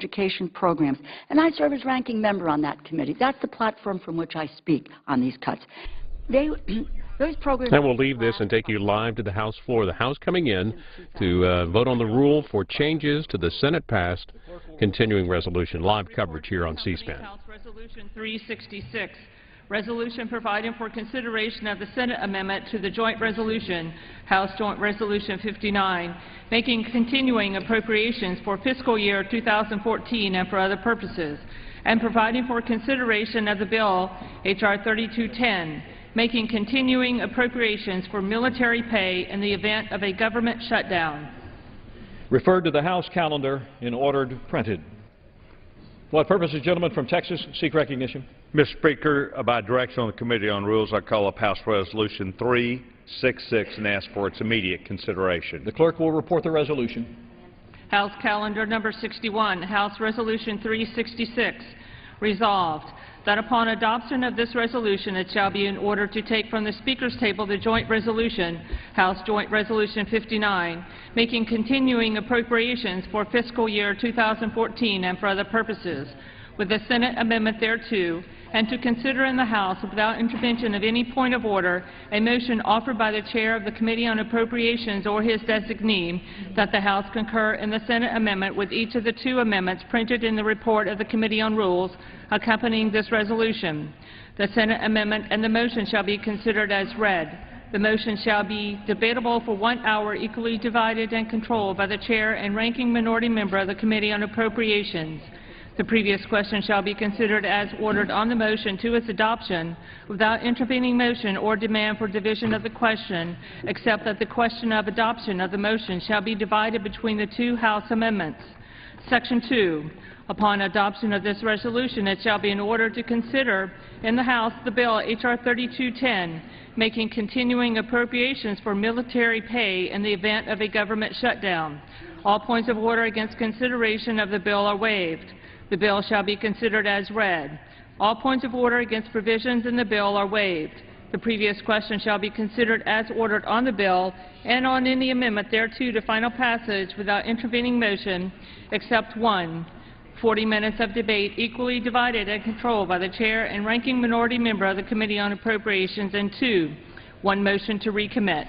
education programs, and I serve as ranking member on that committee. That's the platform from which I speak on these cuts. Those programs. And we'll leave this and take you live to the House floor. The House coming in to vote on the rule for changes to the Senate-passed continuing resolution. Live coverage here on C-SPAN. House Resolution 366. Resolution providing for consideration of the Senate amendment to the Joint Resolution, House Joint Resolution 59, making continuing appropriations for fiscal year 2014 and for other purposes, and providing for consideration of the bill, H.R. 3210, making continuing appropriations for military pay in the event of a government shutdown. Referred to the House calendar in ordered printed. What purposes, gentleman from Texas, seek recognition? Mr. Speaker, by direction on the Committee on Rules, I call up House Resolution 366 and ask for its immediate consideration. The clerk will report the resolution. House Calendar Number 61, House Resolution 366. Resolved that upon adoption of this resolution, it shall be in order to take from the Speaker's table the Joint Resolution, House Joint Resolution 59, making continuing appropriations for fiscal year 2014 and for other purposes, with the Senate amendment thereto, and to consider in the House, without intervention of any point of order, a motion offered by the Chair of the Committee on Appropriations or his designee that the House concur in the Senate amendment with each of the two amendments printed in the report of the Committee on Rules accompanying this resolution. The Senate amendment and the motion shall be considered as read. The motion shall be debatable for 1 hour, equally divided and controlled by the Chair and ranking minority member of the Committee on Appropriations. The previous question shall be considered as ordered on the motion to its adoption without intervening motion or demand for division of the question, except that the question of adoption of the motion shall be divided between the two House amendments. Section 2. Upon adoption of this resolution, it shall be in order to consider in the House the bill H.R. 3210, making continuing appropriations for military pay in the event of a government shutdown. All points of order against consideration of the bill are waived. The bill shall be considered as read. All points of order against provisions in the bill are waived. The previous question shall be considered as ordered on the bill and on any amendment thereto to final passage without intervening motion, except 1. 40 minutes of debate equally divided and controlled by the Chair and ranking minority member of the Committee on Appropriations, and 2. 1 motion to recommit.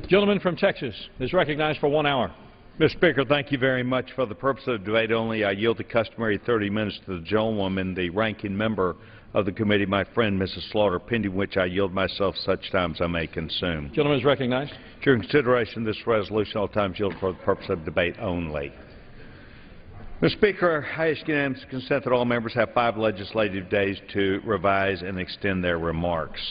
Gentleman from Texas is recognized for 1 hour. Mr. Speaker, thank you very much. For the purpose of debate only, I yield the customary 30 minutes to the gentlewoman, the ranking member of the committee, my friend Mrs. Slaughter, pending which I yield myself such times I may consume. Gentleman is recognized. During consideration of this resolution, all times yield for the purpose of debate only. Mr. Speaker, I ask unanimous consent that all members have 5 legislative days to revise and extend their remarks.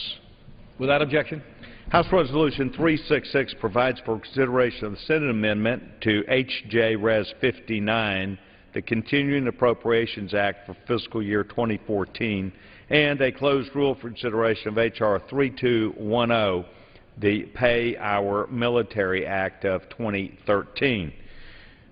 Without objection. House Resolution 366 provides for consideration of the Senate amendment to H.J. Res. 59, the Continuing Appropriations Act for fiscal year 2014, and a closed rule for consideration of H.R. 3210, the Pay Our Military Act of 2013.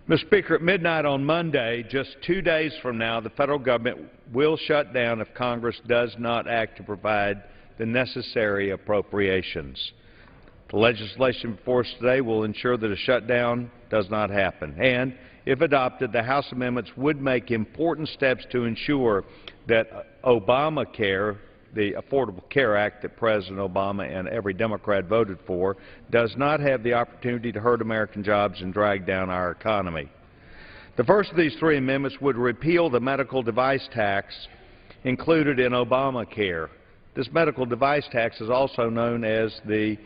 Mr. Speaker, at midnight on Monday, just 2 days from now, the federal government will shut down if Congress does not act to provide the necessary appropriations. The legislation before us today will ensure that a shutdown does not happen. And, if adopted, the House amendments would make important steps to ensure that Obamacare, the Affordable Care Act that President Obama and every Democrat voted for, does not have the opportunity to hurt American jobs and drag down our economy. The first of these 3 amendments would repeal the medical device tax included in Obamacare. This medical device tax is also known as the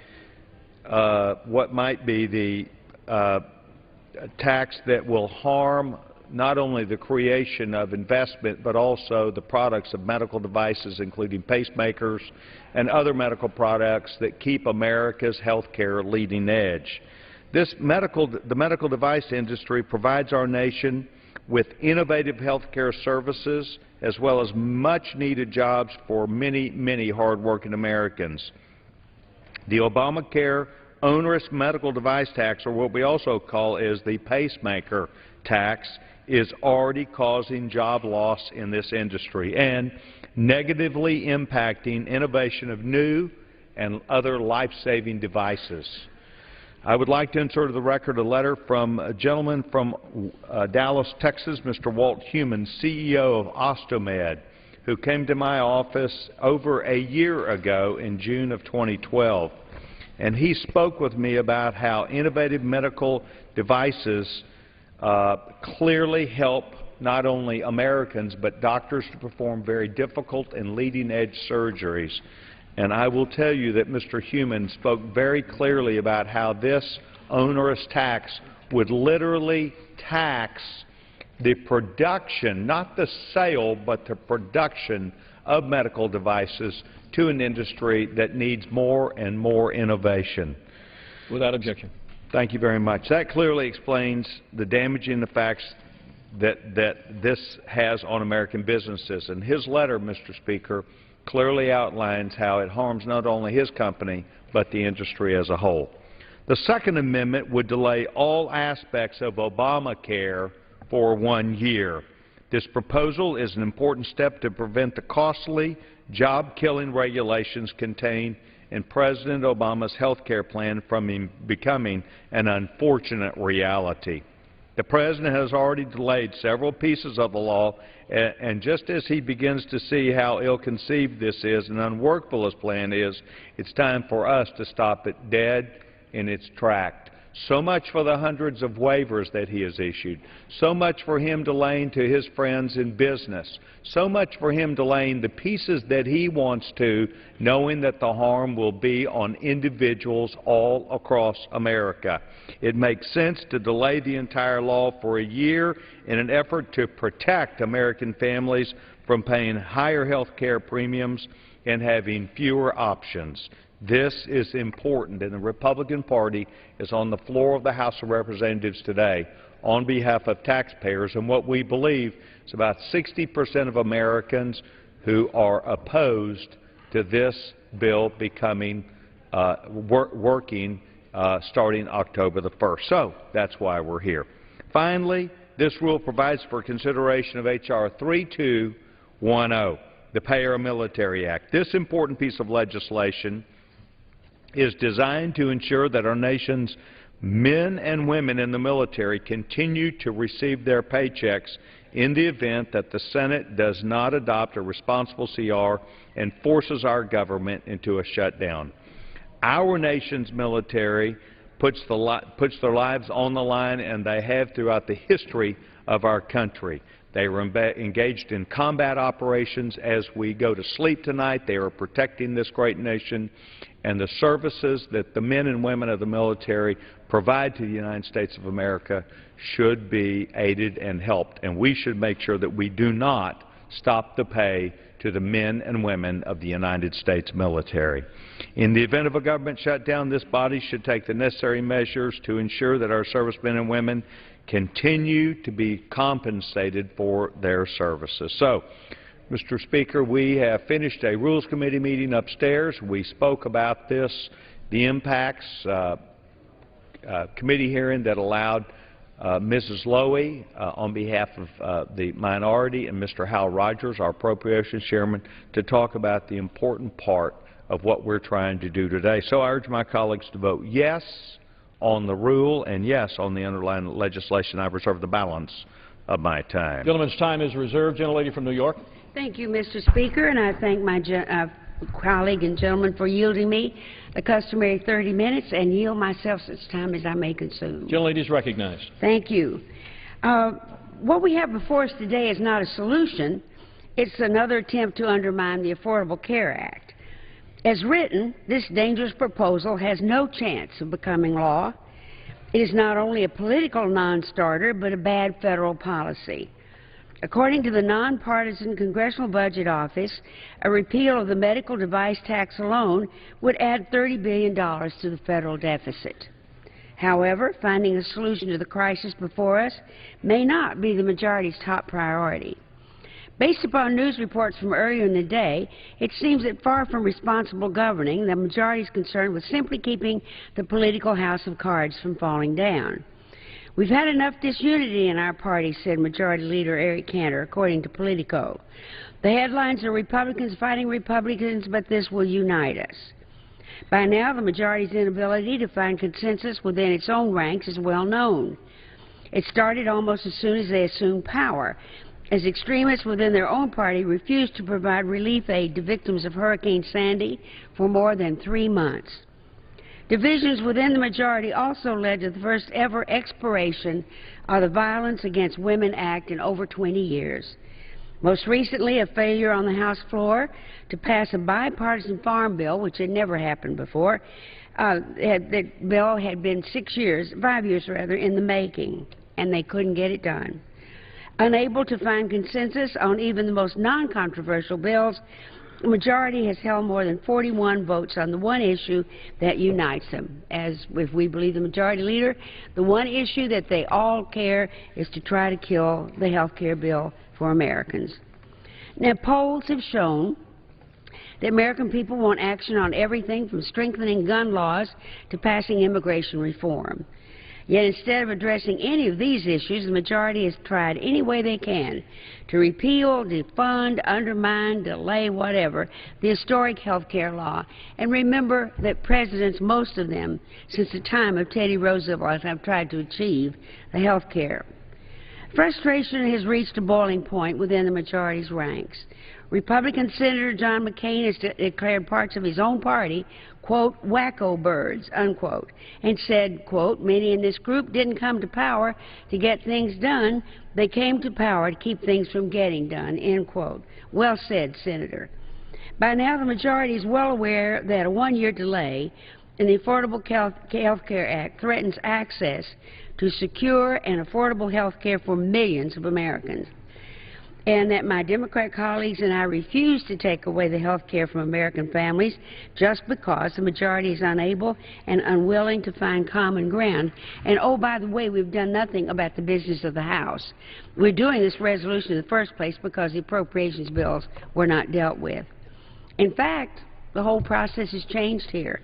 what might be the tax that will harm not only the creation of investment but also the products of medical devices, including pacemakers and other medical products that keep America's health care leading edge. The medical device industry provides our nation with innovative health care services as well as much-needed jobs for many, many hard-working Americans. The Obamacare onerous medical device tax, or what we also call is the pacemaker tax, is already causing job loss in this industry and negatively impacting innovation of new and other life-saving devices. I would like to insert to the record a letter from a gentleman from Dallas, Texas, Mr. Walt Heumann, CEO of Ostomed, who came to my office over a year ago in June of 2012. And he spoke with me about how innovative medical devices clearly help not only Americans but doctors to perform very difficult and leading-edge surgeries. And I will tell you that Mr. Heumann spoke very clearly about how this onerous tax would literally tax the production, not the sale, but the production of medical devices to an industry that needs more and more innovation. Without objection. Thank you very much. That clearly explains the damaging effects that this has on American businesses. And his letter, Mr. Speaker, clearly outlines how it harms not only his company, but the industry as a whole. The Second Amendment would delay all aspects of Obamacare for 1 year. This proposal is an important step to prevent the costly, job-killing regulations contained in President Obama's health care plan from becoming an unfortunate reality. The President has already delayed several pieces of the law, and just as he begins to see how ill-conceived this is and unworkable his plan is, it's time for us to stop it dead in its tracks. So much for the hundreds of waivers that he has issued. So much for him delaying to his friends in business. So much for him delaying the pieces that he wants to, knowing that the harm will be on individuals all across America. It makes sense to delay the entire law for a year in an effort to protect American families from paying higher health care premiums and having fewer options. This is important, and the Republican Party is on the floor of the House of Representatives today on behalf of taxpayers and what we believe is about 60% of Americans who are opposed to this bill becoming working starting October the 1st. So that's why we're here. Finally, this rule provides for consideration of H.R. 3210, the Pay Our Military Act. This important piece of legislation is designed to ensure that our nation's men and women in the military continue to receive their paychecks in the event that the Senate does not adopt a responsible CR and forces our government into a shutdown. Our nation's military puts their lives on the line, and they have throughout the history of our country. They were engaged in combat operations. As we go to sleep tonight, they are protecting this great nation, and the services that the men and women of the military provide to the United States of America should be aided and helped, and we should make sure that we do not stop the pay to the men and women of the United States military. In the event of a government shutdown, this body should take the necessary measures to ensure that our servicemen and women continue to be compensated for their services. So, Mr. Speaker, we have finished a Rules Committee meeting upstairs. We spoke about this, the impacts, committee hearing that allowed Mrs. Lowy on behalf of the minority and Mr. Hal Rogers, our Appropriations Chairman, to talk about the important part of what we're trying to do today. So I urge my colleagues to vote yes on the rule and yes on the underlying legislation. I've reserved the balance of my time. Gentleman's time is reserved. Gentlelady from New York. Thank you, Mr. Speaker, and I thank my colleague and gentleman for yielding me the customary 30 minutes and yield myself such time as I may consume. Gentlelady is recognized. Thank you. What we have before us today is not a solution. It's another attempt to undermine the Affordable Care Act. As written, this dangerous proposal has no chance of becoming law. It is not only a political non-starter, but a bad federal policy. According to the nonpartisan Congressional Budget Office, a repeal of the medical device tax alone would add $30 billion to the federal deficit. However, finding a solution to the crisis before us may not be the majority's top priority. Based upon news reports from earlier in the day, it seems that far from responsible governing, the majority is concerned with simply keeping the political house of cards from falling down. We've had enough disunity in our party, said Majority Leader Eric Cantor, according to Politico. The headlines are Republicans fighting Republicans, but this will unite us. By now, the majority's inability to find consensus within its own ranks is well known. It started almost as soon as they assumed power, as extremists within their own party refused to provide relief aid to victims of Hurricane Sandy for more than 3 months. Divisions within the majority also led to the first ever expiration of the Violence Against Women Act in over 20 years. Most recently, a failure on the House floor to pass a bipartisan farm bill, which had never happened before. The bill had been 5 years in the making, and they couldn't get it done. Unable to find consensus on even the most non-controversial bills, the majority has held more than 41 votes on the one issue that unites them. As if we believe the majority leader, the one issue that they all care is to try to kill the health care bill for Americans. Now, polls have shown the American people want action on everything from strengthening gun laws to passing immigration reform. Yet instead of addressing any of these issues, the majority has tried any way they can to repeal, defund, undermine, delay, whatever, the historic health care law. And remember that presidents, most of them, since the time of Teddy Roosevelt, have tried to achieve the health care. Frustration has reached a boiling point within the majority's ranks. Republican Senator John McCain has declared parts of his own party, quote, wacko birds, unquote, and said, quote, many in this group didn't come to power to get things done. They came to power to keep things from getting done, end quote. Well said, Senator. By now, the majority is well aware that a one-year delay in the Affordable Health Care Act threatens access to secure and affordable health care for millions of Americans, and that my Democrat colleagues and I refuse to take away the health care from American families just because the majority is unable and unwilling to find common ground. And, oh, by the way, we've done nothing about the business of the House. We're doing this resolution in the first place because the appropriations bills were not dealt with. In fact, the whole process has changed here.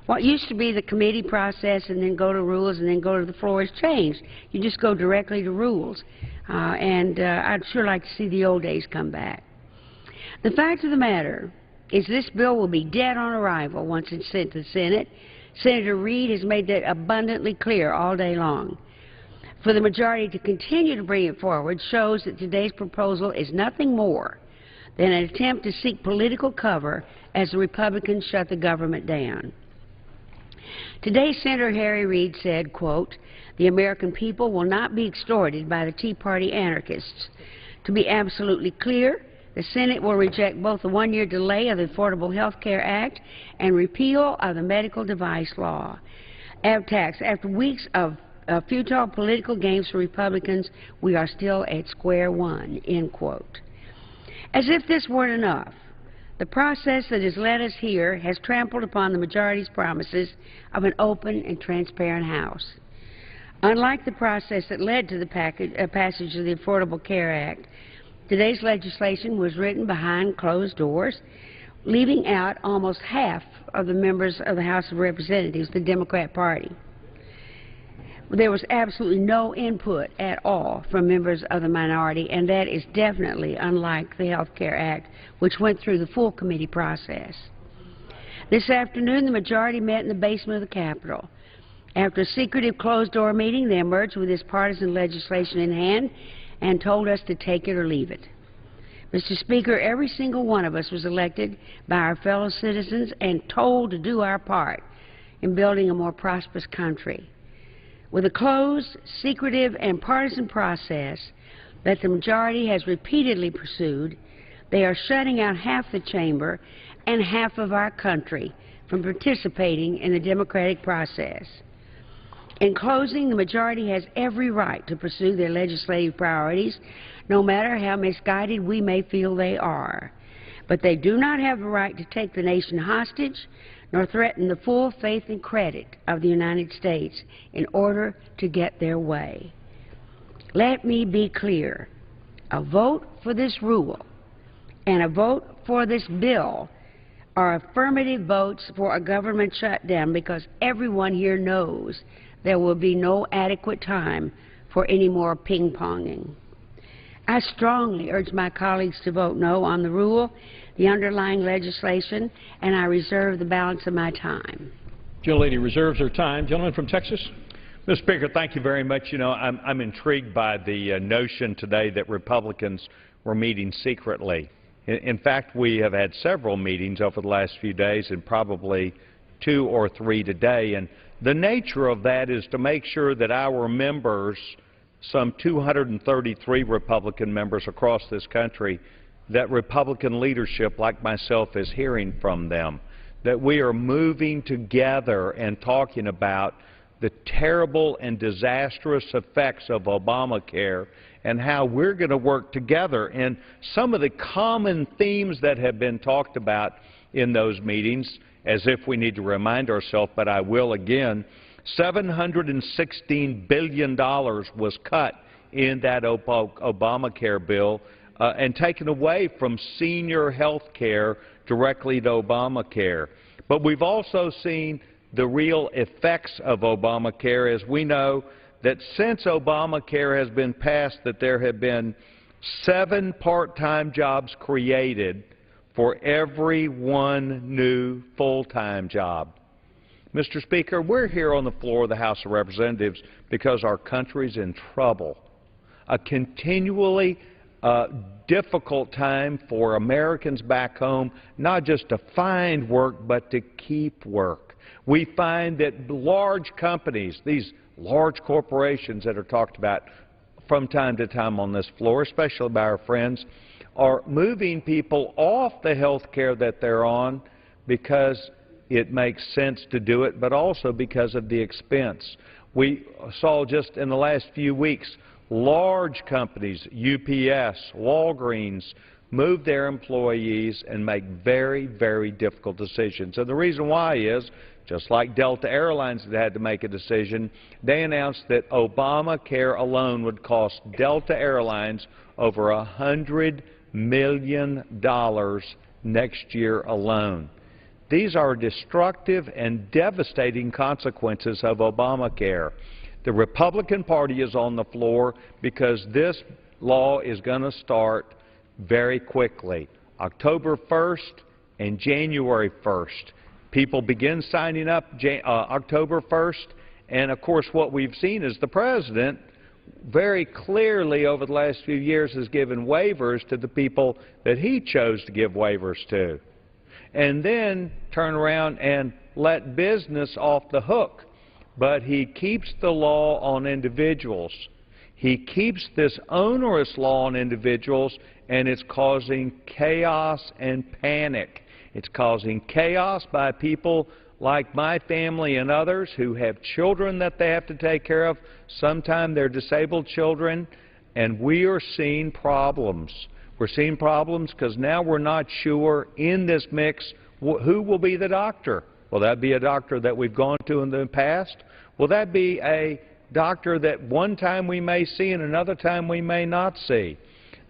What used to be the committee process and then go to rules and then go to the floor has changed. You just go directly to rules. I'd sure like to see the old days come back. The fact of the matter is this bill will be dead on arrival once it's sent to the Senate. Senator Reid has made that abundantly clear all day long. For the majority to continue to bring it forward shows that today's proposal is nothing more than an attempt to seek political cover as the Republicans shut the government down. Today, Senator Harry Reid said, quote, the American people will not be extorted by the Tea Party anarchists. To be absolutely clear, the Senate will reject both the one-year delay of the Affordable Health Care Act and repeal of the medical device law. After weeks of futile political games for Republicans, we are still at square one, end quote. As if this weren't enough, the process that has led us here has trampled upon the majority's promises of an open and transparent House. Unlike the process that led to the passage of the Affordable Care Act, today's legislation was written behind closed doors, leaving out almost half of the members of the House of Representatives, the Democrat Party. There was absolutely no input at all from members of the minority, and that is definitely unlike the Health Care Act, which went through the full committee process. This afternoon, the majority met in the basement of the Capitol. After a secretive closed-door meeting, they emerged with this partisan legislation in hand and told us to take it or leave it. Mr. Speaker, every single one of us was elected by our fellow citizens and told to do our part in building a more prosperous country. With a closed, secretive, and partisan process that the majority has repeatedly pursued, they are shutting out half the chamber and half of our country from participating in the democratic process. In closing, the majority has every right to pursue their legislative priorities, no matter how misguided we may feel they are. But they do not have the right to take the nation hostage, nor threaten the full faith and credit of the United States in order to get their way. Let me be clear. A vote for this rule and a vote for this bill are affirmative votes for a government shutdown, because everyone here knows there will be no adequate time for any more ping-ponging. I strongly urge my colleagues to vote no on the rule, the underlying legislation, and I reserve the balance of my time. Gentlelady reserves her time. Gentleman from Texas. Mr. Speaker, thank you very much. You know, I'm intrigued by the notion today that Republicans were meeting secretly. In fact, we have had several meetings over the last few days and probably 2 or 3 today. And the nature of that is to make sure that our members, some 233 Republican members across this country, that Republican leadership like myself is hearing from them, that we are moving together and talking about the terrible and disastrous effects of Obamacare and how we're going to work together. And some of the common themes that have been talked about in those meetings, as if we need to remind ourselves, but I will again, $716 billion was cut in that Obamacare bill and taken away from senior health care directly to Obamacare. But we've also seen the real effects of Obamacare, as we know that since Obamacare has been passed, that there have been 7 part-time jobs created for every 1 new full-time job. Mr. Speaker, we're here on the floor of the House of Representatives because our country's in trouble. A continually difficult time for Americans back home, not just to find work, but to keep work. We find that large companies, these large corporations that are talked about from time to time on this floor, especially by our friends, are moving people off the health care that they're on because it makes sense to do it, but also because of the expense. We saw just in the last few weeks large companies, UPS, Walgreens, move their employees and make very, very difficult decisions. And the reason why is, just like Delta Airlines had to make a decision, they announced that Obamacare alone would cost Delta Airlines over $100 million next year alone. These are destructive and devastating consequences of Obamacare. The Republican Party is on the floor because this law is going to start very quickly, October 1st and January 1st. People begin signing up October 1st, and of course what we've seen is the President very clearly over the last few years has given waivers to the people that he chose to give waivers to, and then turn around and let business off the hook. But he keeps the law on individuals. He keeps this onerous law on individuals, and it's causing chaos and panic. It's causing chaos by people like my family and others who have children that they have to take care of. Sometimes they're disabled children, and we are seeing problems. We're seeing problems because now we're not sure in this mix who will be the doctor. Will that be a doctor that we've gone to in the past? Will that be a doctor that one time we may see and another time we may not see?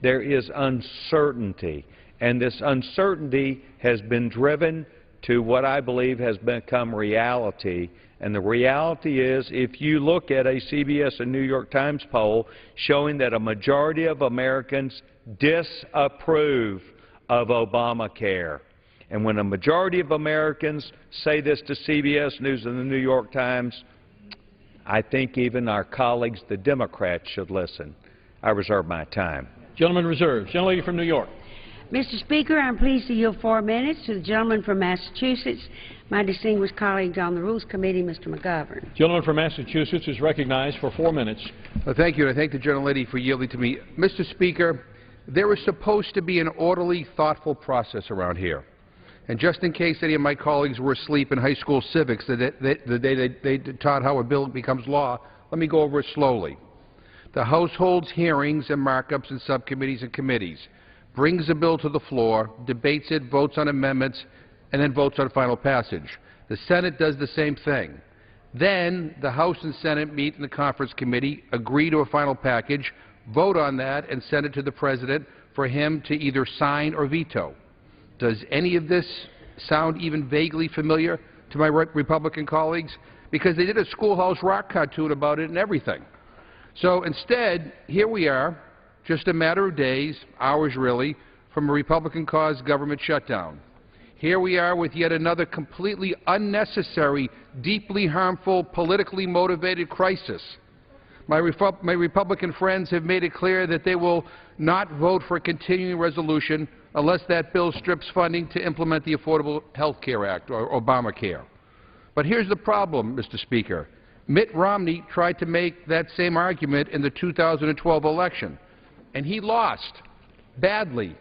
There is uncertainty, and this uncertainty has been driven to what I believe has become reality. And the reality is, if you look at a CBS and New York Times poll showing that a majority of Americans disapprove of Obamacare, and when a majority of Americans say this to CBS News and the New York Times, I think even our colleagues, the Democrats, should listen. I reserve my time. Gentleman reserves. Gentlelady from New York. Mr. Speaker, I'm pleased to yield 4 minutes to the gentleman from Massachusetts, my distinguished colleague on the Rules Committee, Mr. McGovern. Gentleman from Massachusetts is recognized for 4 minutes. Thank you, and I thank the gentlelady for yielding to me. Mr. Speaker, there is supposed to be an orderly, thoughtful process around here. And just in case any of my colleagues were asleep in high school civics the day they taught how a bill becomes law, let me go over it slowly. The House holds hearings and markups in subcommittees and committees, brings the bill to the floor, debates it, votes on amendments, and then votes on final passage. The Senate does the same thing. Then the House and Senate meet in the conference committee, agree to a final package, vote on that, and send it to the President for him to either sign or veto. Does any of this sound even vaguely familiar to my Republican colleagues? Because they did a Schoolhouse Rock cartoon about it and everything. So instead, here we are, just a matter of days, hours really, from a Republican-caused government shutdown. Here we are with yet another completely unnecessary, deeply harmful, politically motivated crisis. My Republican friends have made it clear that they will not vote for a continuing resolution unless that bill strips funding to implement the Affordable Health Care Act, or Obamacare. But here's the problem, Mr. Speaker. Mitt Romney tried to make that same argument in the 2012 election, and he lost badly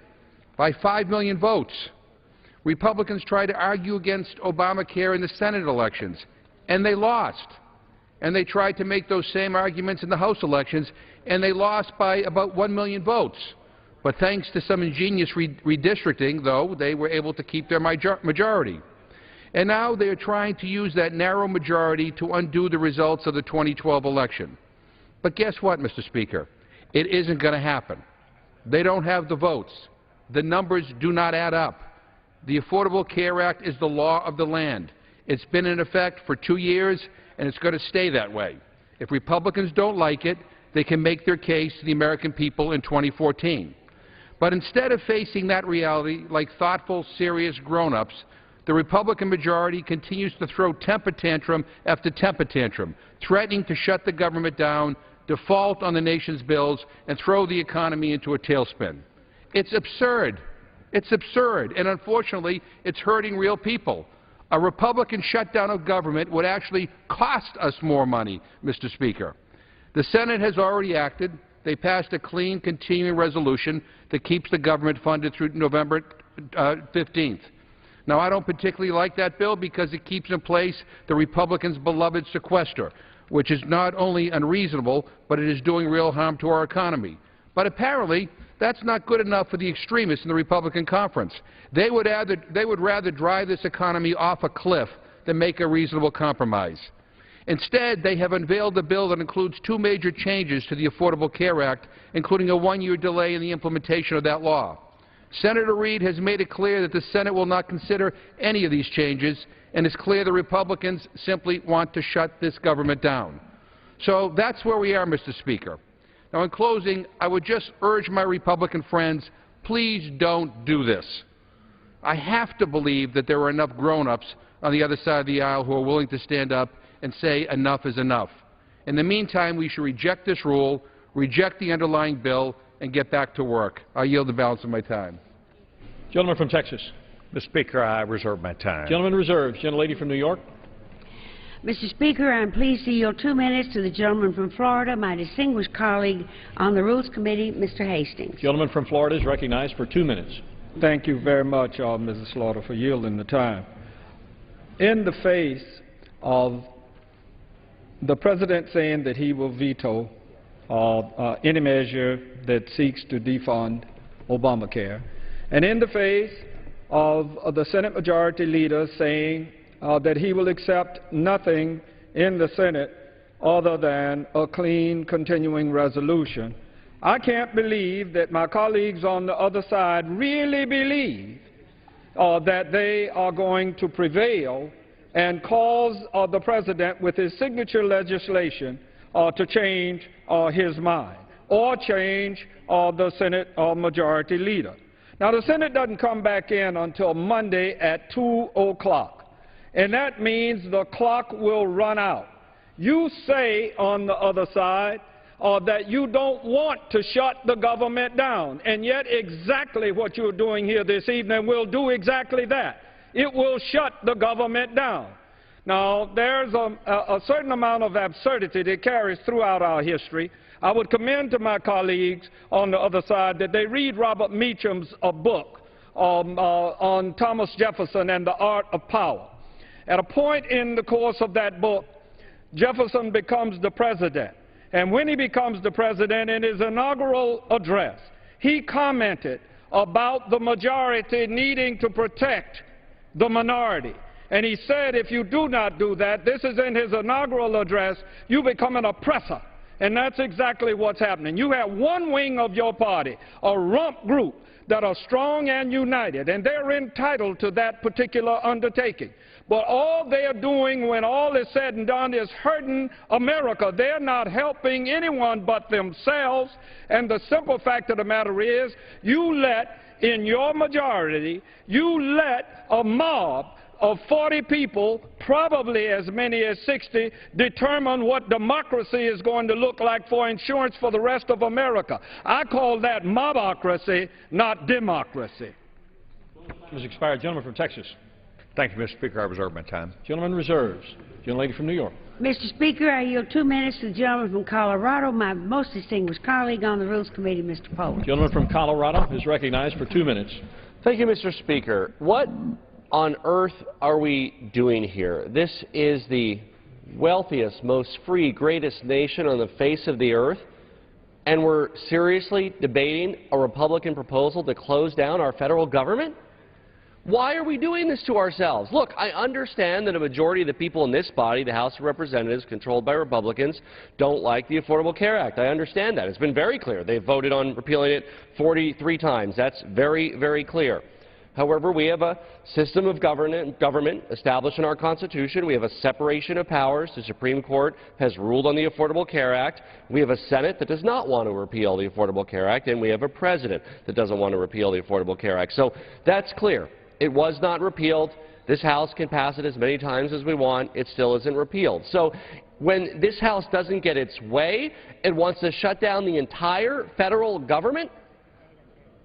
by 5 million votes. Republicans tried to argue against Obamacare in the Senate elections, and they lost. And they tried to make those same arguments in the House elections, and they lost by about 1 million votes. But thanks to some ingenious redistricting, though, they were able to keep their majority. And now they are trying to use that narrow majority to undo the results of the 2012 election. But guess what, Mr. Speaker? It isn't going to happen. They don't have the votes. The numbers do not add up. The Affordable Care Act is the law of the land. It's been in effect for 2 years, and it's going to stay that way. If Republicans don't like it, they can make their case to the American people in 2014. But instead of facing that reality like thoughtful, serious grown-ups, the Republican majority continues to throw temper tantrum after temper tantrum, threatening to shut the government down, default on the nation's bills, and throw the economy into a tailspin. It's absurd. It's absurd, and unfortunately, it's hurting real people. A Republican shutdown of government would actually cost us more money, Mr. Speaker. The Senate has already acted. They passed a clean, continuing resolution that keeps the government funded through November 15th. Now, I don't particularly like that bill because it keeps in place the Republicans' beloved sequester, which is not only unreasonable, but it is doing real harm to our economy. But apparently, that's not good enough for the extremists in the Republican conference. They would rather drive this economy off a cliff than make a reasonable compromise. Instead, they have unveiled a bill that includes 2 major changes to the Affordable Care Act, including a 1-year delay in the implementation of that law. Senator Reid has made it clear that the Senate will not consider any of these changes, and it's clear the Republicans simply want to shut this government down. So that's where we are, Mr. Speaker. Now, in closing, I would just urge my Republican friends, please don't do this. I have to believe that there are enough grown-ups on the other side of the aisle who are willing to stand up and say enough is enough. In the meantime, we should reject this rule, reject the underlying bill, and get back to work. I yield the balance of my time. Gentleman from Texas. Mr. Speaker, I reserve my time. Gentleman reserves. Gentlelady from New York. Mr. Speaker, I'm pleased to yield 2 minutes to the gentleman from Florida, my distinguished colleague on the Rules Committee, Mr. Hastings. Gentleman from Florida is recognized for 2 minutes. Thank you very much, Mrs. Slaughter, for yielding the time. In the face of the President saying that he will veto any measure that seeks to defund Obamacare, and in the face of the Senate Majority Leader saying that he will accept nothing in the Senate other than a clean, continuing resolution, I can't believe that my colleagues on the other side really believe that they are going to prevail and cause the President, with his signature legislation, to change his mind or change the Senate Majority Leader. Now, the Senate doesn't come back in until Monday at 2 o'clock, and that means the clock will run out. You say on the other side that you don't want to shut the government down, and yet exactly what you're doing here this evening will do exactly that. It will shut the government down. Now, there's a certain amount of absurdity that carries throughout our history. I would commend to my colleagues on the other side that they read Robert Meacham's book on Thomas Jefferson and the Art of Power. At a point in the course of that book, Jefferson becomes the president. And when he becomes the president, in his inaugural address, he commented about the majority needing to protect the minority. And he said, if you do not do that, this is in his inaugural address, you become an oppressor. And that's exactly what's happening. You have one wing of your party, a rump group, that are strong and united, and they're entitled to that particular undertaking. But all they are doing when all is said and done is hurting America. They're not helping anyone but themselves. And the simple fact of the matter is, in your majority, you let a mob of 40 people, probably as many as 60, determine what democracy is going to look like for insurance for the rest of America. I call that mobocracy, not democracy. Has expired. Gentleman from Texas. Thank you, Mr. Speaker. I reserve my time. Gentleman reserves. Gentlelady from New York. Mr. Speaker, I yield 2 minutes to the gentleman from Colorado, my most distinguished colleague on the Rules Committee, Mr. Poland. Gentleman from Colorado is recognized for 2 minutes. Thank you, Mr. Speaker. What on earth are we doing here? This is the wealthiest, most free, greatest nation on the face of the earth, and we're seriously debating a Republican proposal to close down our federal government? Why are we doing this to ourselves? Look, I understand that a majority of the people in this body, the House of Representatives, controlled by Republicans, don't like the Affordable Care Act. I understand that. It's been very clear. They've voted on repealing it 43 times. That's very, very clear. However, we have a system of government established in our Constitution. We have a separation of powers. The Supreme Court has ruled on the Affordable Care Act. We have a Senate that does not want to repeal the Affordable Care Act, and we have a President that doesn't want to repeal the Affordable Care Act. So that's clear. It was not repealed. This House can pass it as many times as we want. It still isn't repealed. So when this House doesn't get its way, it wants to shut down the entire federal government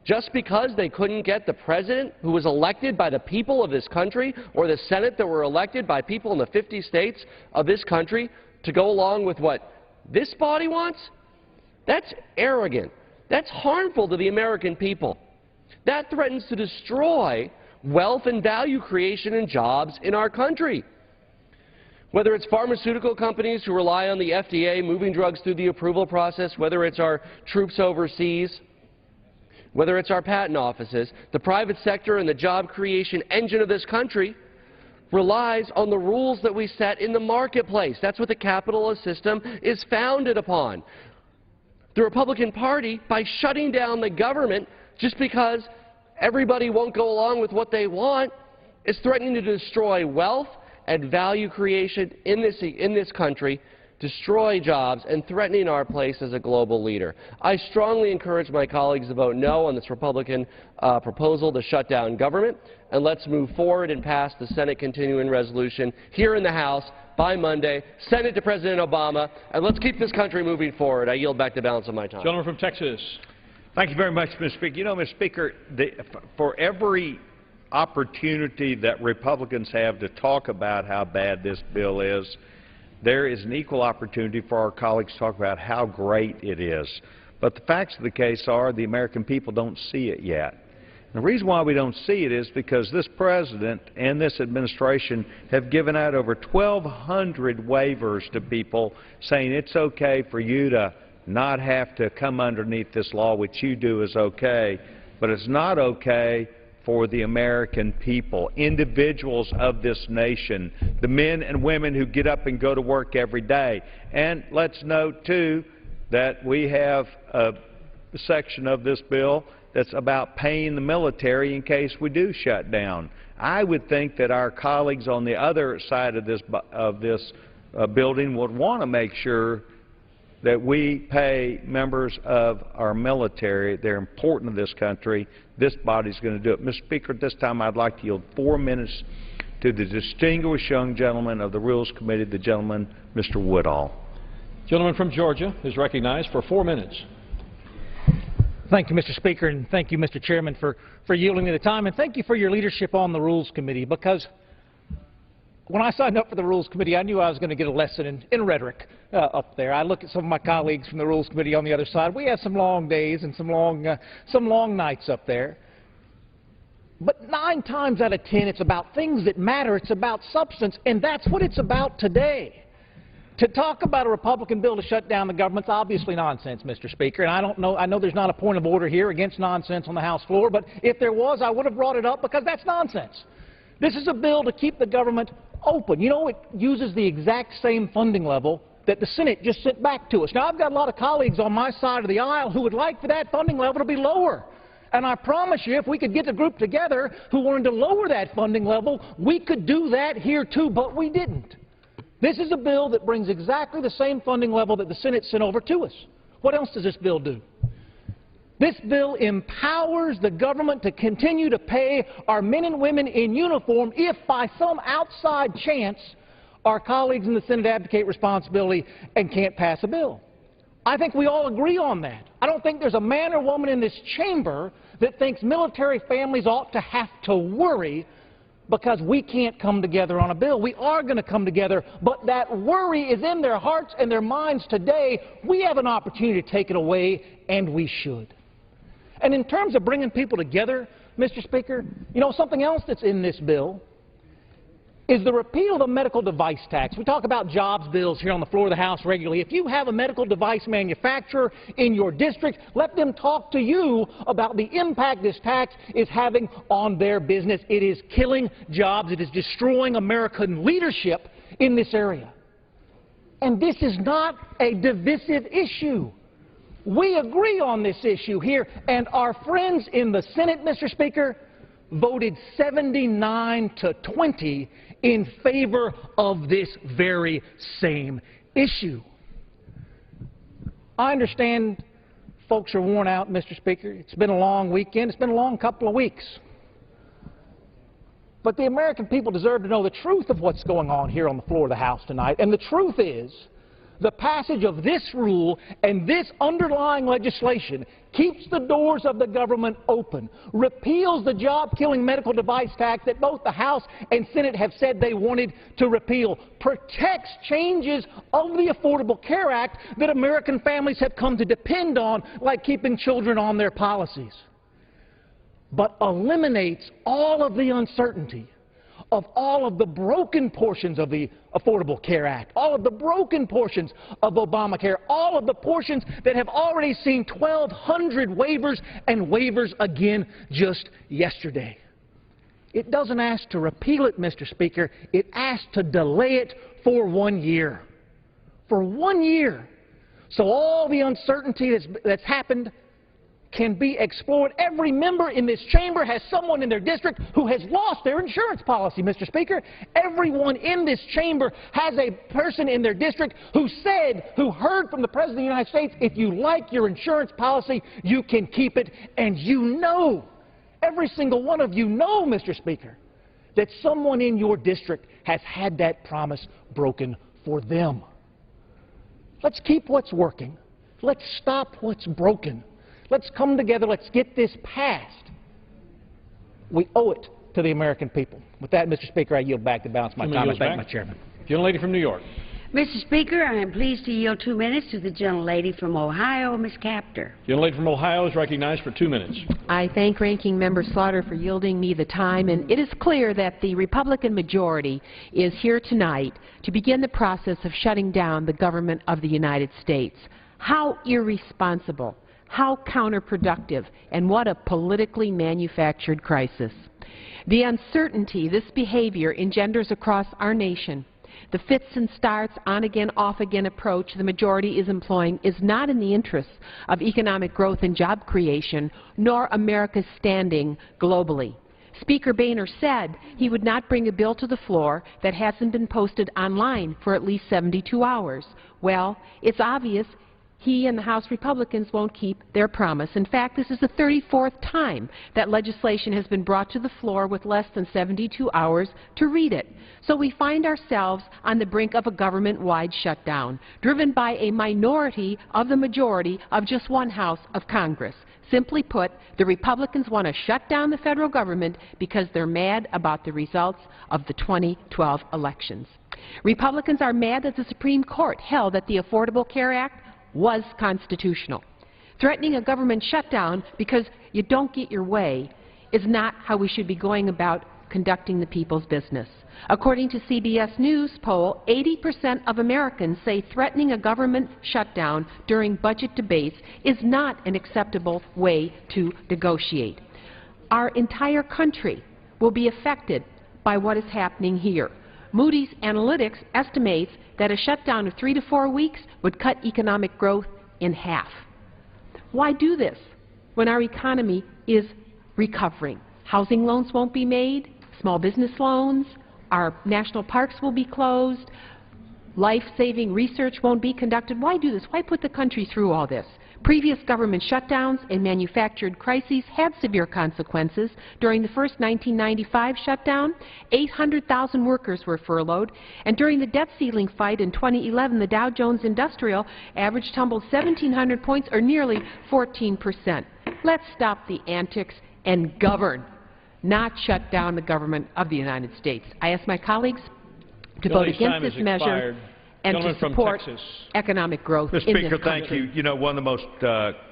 just because they couldn't get the President who was elected by the people of this country or the Senate that were elected by people in the 50 states of this country to go along with what this body wants? That's arrogant. That's harmful to the American people. That threatens to destroy wealth and value creation and jobs in our country. Whether it's pharmaceutical companies who rely on the FDA moving drugs through the approval process, whether it's our troops overseas, whether it's our patent offices, the private sector and the job creation engine of this country relies on the rules that we set in the marketplace. That's what the capitalist system is founded upon. The Republican Party, by shutting down the government just because everybody won't go along with what they want, is threatening to destroy wealth and value creation in this country, destroy jobs, and threatening our place as a global leader. I strongly encourage my colleagues to vote no on this Republican proposal to shut down government, and let's move forward and pass the Senate continuing resolution here in the House by Monday, send it to President Obama, and let's keep this country moving forward. I yield back the balance of my time. Gentleman from Texas. Thank you very much, Mr. Speaker. You know, Mr. Speaker, for every opportunity that Republicans have to talk about how bad this bill is, there is an equal opportunity for our colleagues to talk about how great it is. But the facts of the case are the American people don't see it yet. And the reason why we don't see it is because this President and this administration have given out over 1,200 waivers to people saying it's okay for you to not have to come underneath this law, which you do is okay, but it's not okay for the American people, individuals of this nation, the men and women who get up and go to work every day. And let's note, too, that we have a section of this bill that's about paying the military in case we do shut down. I would think that our colleagues on the other side of this building would want to make sure that we pay members of our military. They're important to this country. This body's going to do it. Mr. Speaker, at this time I'd like to yield 4 minutes to the distinguished young gentleman of the Rules Committee, the gentleman, Mr. Woodall. Gentleman from Georgia is recognized for 4 minutes. Thank you, Mr. Speaker, and thank you, Mr. Chairman, for yielding me the time, and thank you for your leadership on the Rules Committee, because when I signed up for the Rules Committee, I knew I was going to get a lesson in rhetoric up there. I look at some of my colleagues from the Rules Committee on the other side. We had some long days and some long nights up there. But 9 times out of 10, it's about things that matter. It's about substance, and that's what it's about today. To talk about a Republican bill to shut down the government's obviously nonsense, Mr. Speaker, and I know there's not a point of order here against nonsense on the House floor, but if there was, I would have brought it up because that's nonsense. This is a bill to keep the government open. You know, it uses the exact same funding level that the Senate just sent back to us. Now, I've got a lot of colleagues on my side of the aisle who would like for that funding level to be lower. And I promise you, if we could get the group together who wanted to lower that funding level, we could do that here too, but we didn't. This is a bill that brings exactly the same funding level that the Senate sent over to us. What else does this bill do? This bill empowers the government to continue to pay our men and women in uniform if by some outside chance our colleagues in the Senate abdicate responsibility and can't pass a bill. I think we all agree on that. I don't think there's a man or woman in this chamber that thinks military families ought to have to worry because we can't come together on a bill. We are going to come together, but that worry is in their hearts and their minds today. We have an opportunity to take it away, and we should. And in terms of bringing people together, Mr. Speaker, you know, something else that's in this bill is the repeal of the medical device tax. We talk about jobs bills here on the floor of the House regularly. If you have a medical device manufacturer in your district, let them talk to you about the impact this tax is having on their business. It is killing jobs. It is destroying American leadership in this area. And this is not a divisive issue. We agree on this issue here, and our friends in the Senate, Mr. Speaker, voted 79-20 in favor of this very same issue. I understand folks are worn out, Mr. Speaker. It's been a long weekend. It's been a long couple of weeks. But the American people deserve to know the truth of what's going on here on the floor of the House tonight. And the truth is, the passage of this rule and this underlying legislation keeps the doors of the government open, repeals the job-killing medical device tax that both the House and Senate have said they wanted to repeal, protects changes of the Affordable Care Act that American families have come to depend on, like keeping children on their policies, but eliminates all of the uncertainty of all of the broken portions of the Affordable Care Act, all of the broken portions of Obamacare, all of the portions that have already seen 1,200 waivers and waivers again just yesterday. It doesn't ask to repeal it, Mr. Speaker. It asks to delay it for 1 year. For 1 year. So all the uncertainty that's happened can be explored. Every member in this chamber has someone in their district who has lost their insurance policy, Mr. Speaker. Everyone in this chamber has a person in their district who heard from the President of the United States, if you like your insurance policy, you can keep it. And you know, every single one of you know, Mr. Speaker, that someone in your district has had that promise broken for them. Let's keep what's working. Let's stop what's broken. Let's come together. Let's get this passed. We owe it to the American people. With that, Mr. Speaker, I yield back the balance of my time. I thank my chairman. Gentlelady from New York. Mr. Speaker, I am pleased to yield 2 minutes to the gentlelady from Ohio, Ms. Capter. Gentlelady from Ohio is recognized for 2 minutes. I thank Ranking Member Slaughter for yielding me the time, and it is clear that the Republican majority is here tonight to begin the process of shutting down the government of the United States. How irresponsible, how counterproductive, and what a politically manufactured crisis. The uncertainty this behavior engenders across our nation, the fits and starts, on-again, off-again approach the majority is employing is not in the interests of economic growth and job creation, nor America's standing globally. Speaker Boehner said he would not bring a bill to the floor that hasn't been posted online for at least 72 hours. Well, it's obvious he and the House Republicans won't keep their promise. In fact, this is the 34th time that legislation has been brought to the floor with less than 72 hours to read it. So we find ourselves on the brink of a government-wide shutdown, driven by a minority of the majority of just one House of Congress. Simply put, the Republicans want to shut down the federal government because they're mad about the results of the 2012 elections. Republicans are mad that the Supreme Court held that the Affordable Care Act was constitutional. Threatening a government shutdown because you don't get your way is not how we should be going about conducting the people's business. According to CBS News poll, 80% of Americans say threatening a government shutdown during budget debates is not an acceptable way to negotiate. Our entire country will be affected by what is happening here. Moody's Analytics estimates that a shutdown of 3 to 4 weeks would cut economic growth in half. Why do this? when our economy is recovering. Housing loans won't be made, small business loans, our national parks will be closed, life-saving research won't be conducted. Why do this? Why put the country through all this? Previous government shutdowns and manufactured crises had severe consequences. During the first 1995 shutdown, 800,000 workers were furloughed, and during the debt ceiling fight in 2011, the Dow Jones Industrial Average tumbled 1,700 points, or nearly 14%. Let's stop the antics and govern, not shut down the government of the United States. I ask my colleagues to vote against this measure and to support economic growth in this country. Mr. Speaker, thank you. You know, one of the most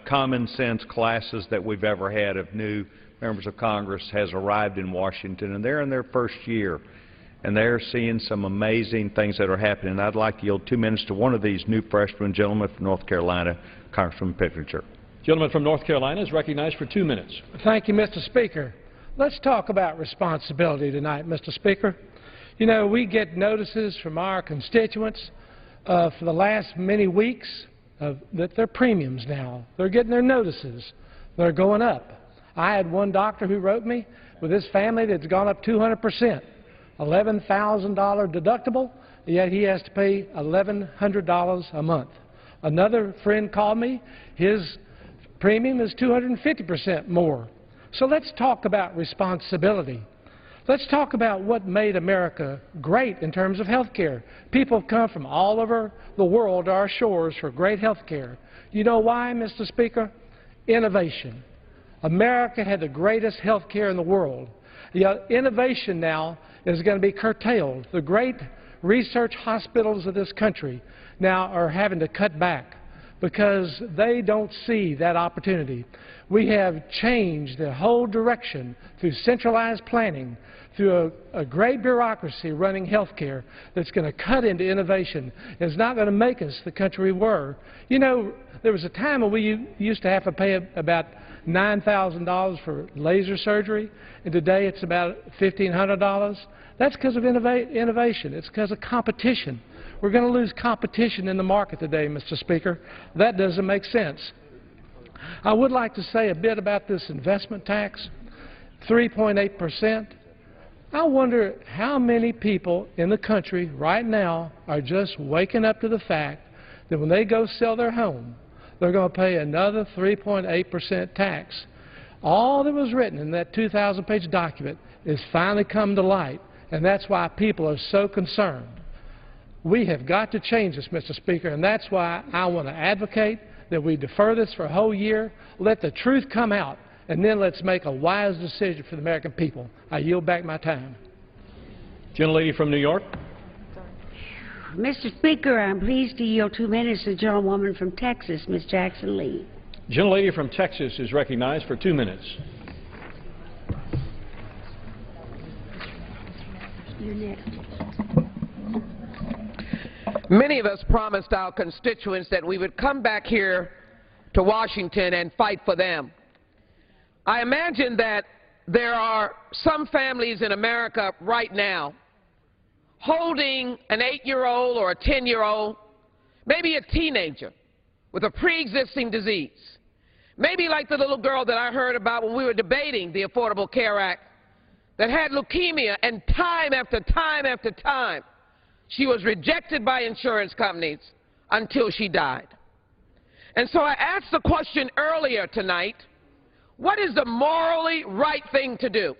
common sense classes that we've ever had of new members of Congress has arrived in Washington, and they're in their first year, and they're seeing some amazing things that are happening. I'd like to yield 2 minutes to one of these new freshmen, gentleman from North Carolina, Congressman Pittenger. Gentleman from North Carolina is recognized for 2 minutes. Thank you, Mr. Speaker. Let's talk about responsibility tonight, Mr. Speaker. You know, we get notices from our constituents for the last many weeks that their premiums now, they're getting their notices. They're going up. I had one doctor who wrote me with his family that's gone up 200%, $11,000 deductible, yet he has to pay $1,100 a month. Another friend called me. His premium is 250% more. So let's talk about responsibility. Let's talk about what made America great in terms of health care. People have come from all over the world to our shores for great health care. You know why, Mr. Speaker? Innovation. America had the greatest health care in the world. Innovation now is going to be curtailed. The great research hospitals of this country now are having to cut back because they don't see that opportunity. We have changed the whole direction through centralized planning, through a great bureaucracy running health care that's going to cut into innovation. It's not going to make us the country we were. You know, there was a time when we used to have to pay about $9,000 for laser surgery, and today it's about $1,500. That's because of innovation. It's because of competition. We're going to lose competition in the market today, Mr. Speaker. That doesn't make sense. I would like to say a bit about this investment tax, 3.8%. I wonder how many people in the country right now are just waking up to the fact that when they go sell their home, they're going to pay another 3.8% tax. All that was written in that 2,000-page document is finally come to light, and that's why people are so concerned. We have got to change this, Mr. Speaker, and that's why I want to advocate that we defer this for a whole year, let the truth come out, and then let's make a wise decision for the American people. I yield back my time. Gentlelady from New York. Mr. Speaker, I'm pleased to yield 2 minutes to the gentlewoman from Texas, Ms. Jackson Lee. Gentlelady from Texas is recognized for 2 minutes. You're next. Many of us promised our constituents that we would come back here to Washington and fight for them. I imagine that there are some families in America right now holding an 8-year-old or a 10-year-old, maybe a teenager with a pre-existing disease, maybe like the little girl that I heard about when we were debating the Affordable Care Act that had leukemia, and time after time after time she was rejected by insurance companies until she died. And so I asked the question earlier tonight, what is the morally right thing to do?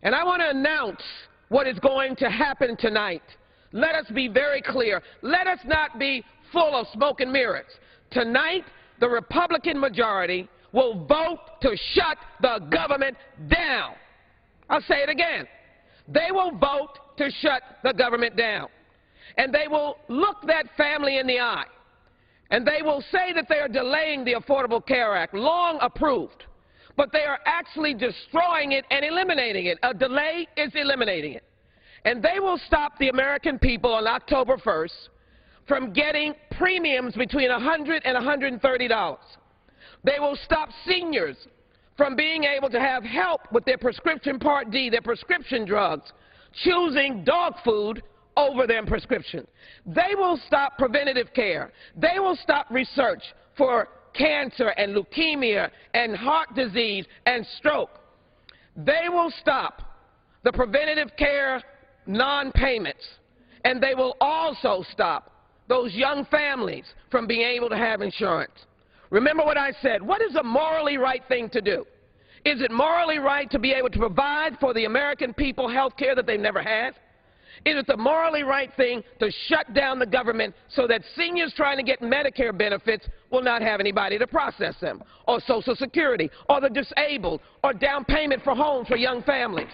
And I want to announce what is going to happen tonight. Let us be very clear. Let us not be full of smoke and mirrors. Tonight, the Republican majority will vote to shut the government down. I'll say it again. They will vote to shut the government down. And they will look that family in the eye. And they will say that they are delaying the Affordable Care Act, long approved. But they are actually destroying it and eliminating it. A delay is eliminating it. And they will stop the American people on October 1st from getting premiums between $100 and $130. They will stop seniors from being able to have help with their prescription Part D, their prescription drugs, choosing dog food over their prescription. They will stop preventative care. They will stop research for cancer and leukemia and heart disease and stroke. They will stop the preventative care non-payments, and they will also stop those young families from being able to have insurance. Remember what I said. What is a morally right thing to do? Is it morally right to be able to provide for the American people health care that they've never had? Is it the morally right thing to shut down the government so that seniors trying to get Medicare benefits will not have anybody to process them, or Social Security, or the disabled, or down payment for homes for young families?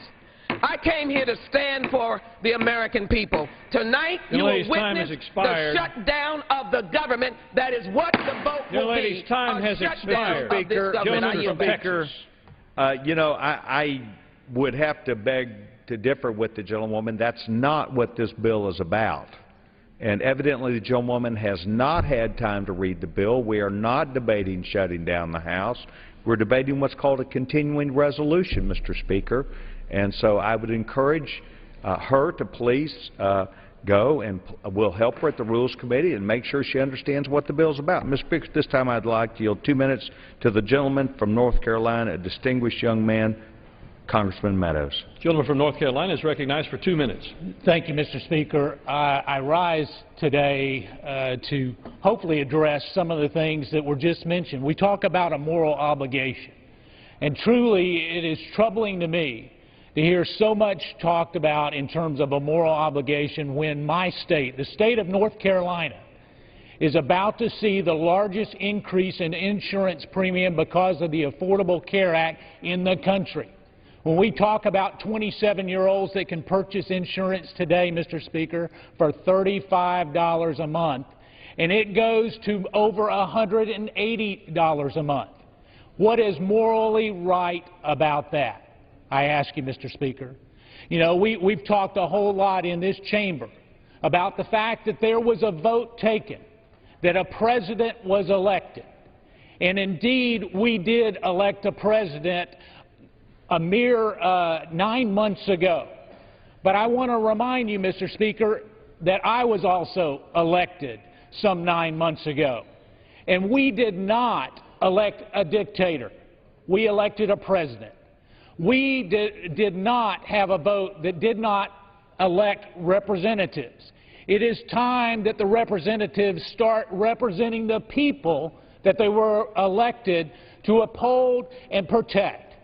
I came here to stand for the American people. Tonight, you will witness the shutdown of the government. That is what the vote will be. Time has expired. Mr. Speaker, you know, I would have to beg to differ with the gentlewoman. That's not what this bill is about. And evidently the gentlewoman has not had time to read the bill. We are not debating shutting down the House. We're debating what's called a continuing resolution, Mr. Speaker. And so I would encourage her to please go, and we'll help her at the Rules Committee and make sure she understands what the bill is about. Mr. Speaker, this time I'd like to yield 2 minutes to the gentleman from North Carolina, a distinguished young man, Congressman Meadows. The gentleman from North Carolina is recognized for 2 minutes. Thank you, Mr. Speaker. I rise today to hopefully address some of the things that were just mentioned. We talk about a moral obligation, and truly it is troubling to me to hear so much talked about in terms of a moral obligation when my state, the state of North Carolina, is about to see the largest increase in insurance premium because of the Affordable Care Act in the country. When we talk about 27-year-olds that can purchase insurance today, Mr. Speaker, for $35 a month, and it goes to over $180 a month. What is morally right about that? I ask you, Mr. Speaker. You know, we've talked a whole lot in this chamber about the fact that there was a vote taken, that a president was elected. And indeed, we did elect a president a mere 9 months ago. But I want to remind you, Mr. Speaker, that I was also elected some 9 months ago. And we did not elect a dictator. We elected a president. We did not have a vote that did not elect representatives. It is time that the representatives start representing the people that they were elected to uphold and protect.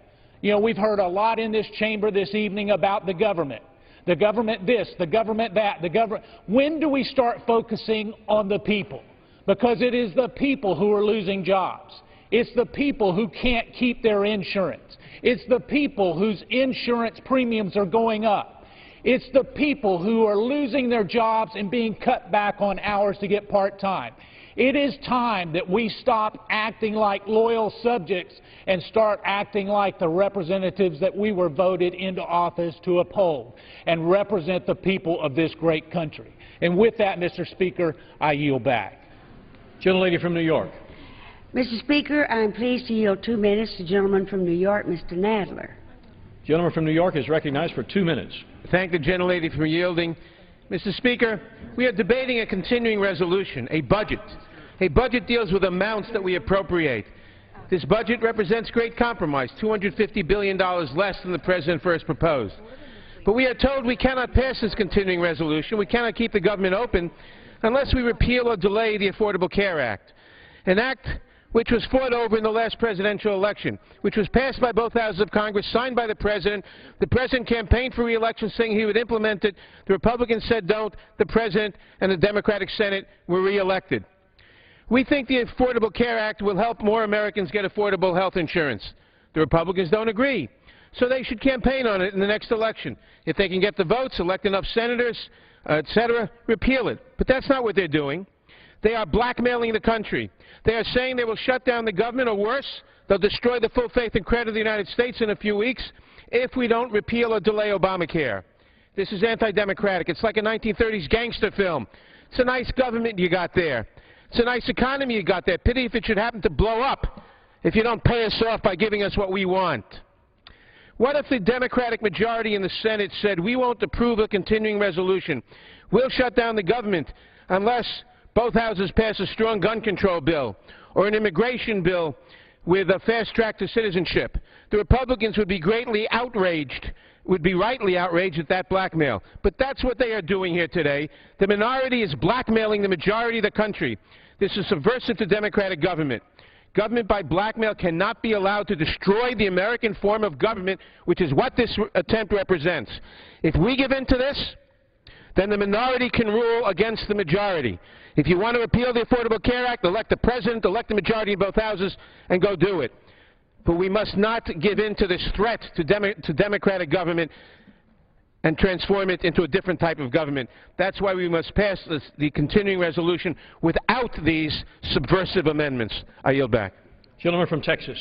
You know, we've heard a lot in this chamber this evening about the government. The government this, the government that, the government. When do we start focusing on the people? Because it is the people who are losing jobs. It's the people who can't keep their insurance. It's the people whose insurance premiums are going up. It's the people who are losing their jobs and being cut back on hours to get part-time. It is time that we stop acting like loyal subjects and start acting like the representatives that we were voted into office to uphold and represent the people of this great country. And with that, Mr. Speaker, I yield back. Gentlelady from New York. Mr. Speaker, I am pleased to yield 2 minutes to the gentleman from New York, Mr. Nadler. The gentleman from New York is recognized for 2 minutes. Thank the gentlelady for yielding. Mr. Speaker, we are debating a continuing resolution, a budget. A budget deals with amounts that we appropriate. This budget represents great compromise, $250 billion less than the President first proposed. But we are told we cannot pass this continuing resolution, we cannot keep the government open, unless we repeal or delay the Affordable Care Act, an act which was fought over in the last presidential election, which was passed by both houses of Congress, signed by the President. The President campaigned for re-election saying he would implement it. The Republicans said don't. The President and the Democratic Senate were re-elected. We think the Affordable Care Act will help more Americans get affordable health insurance. The Republicans don't agree. So they should campaign on it in the next election. If they can get the votes, elect enough senators, etc., repeal it. But that's not what they're doing. They are blackmailing the country. They are saying they will shut down the government, or worse, they'll destroy the full faith and credit of the United States in a few weeks if we don't repeal or delay Obamacare. This is anti-democratic. It's like a 1930s gangster film. It's a nice government you got there. It's a nice economy you got there. Pity if it should happen to blow up if you don't pay us off by giving us what we want. What if the Democratic majority in the Senate said, we won't approve a continuing resolution. We'll shut down the government unless both houses pass a strong gun control bill, or an immigration bill with a fast track to citizenship, the Republicans would be greatly outraged, would be rightly outraged at that blackmail. But that's what they are doing here today. The minority is blackmailing the majority of the country. This is subversive to democratic government. Government by blackmail cannot be allowed to destroy the American form of government, which is what this attempt represents. If we give in to this, then the minority can rule against the majority. If you want to repeal the Affordable Care Act, elect the president, elect the majority in both houses, and go do it. But we must not give in to this threat to democratic government and transform it into a different type of government. That's why we must pass the continuing resolution without these subversive amendments. I yield back. Gentleman from Texas.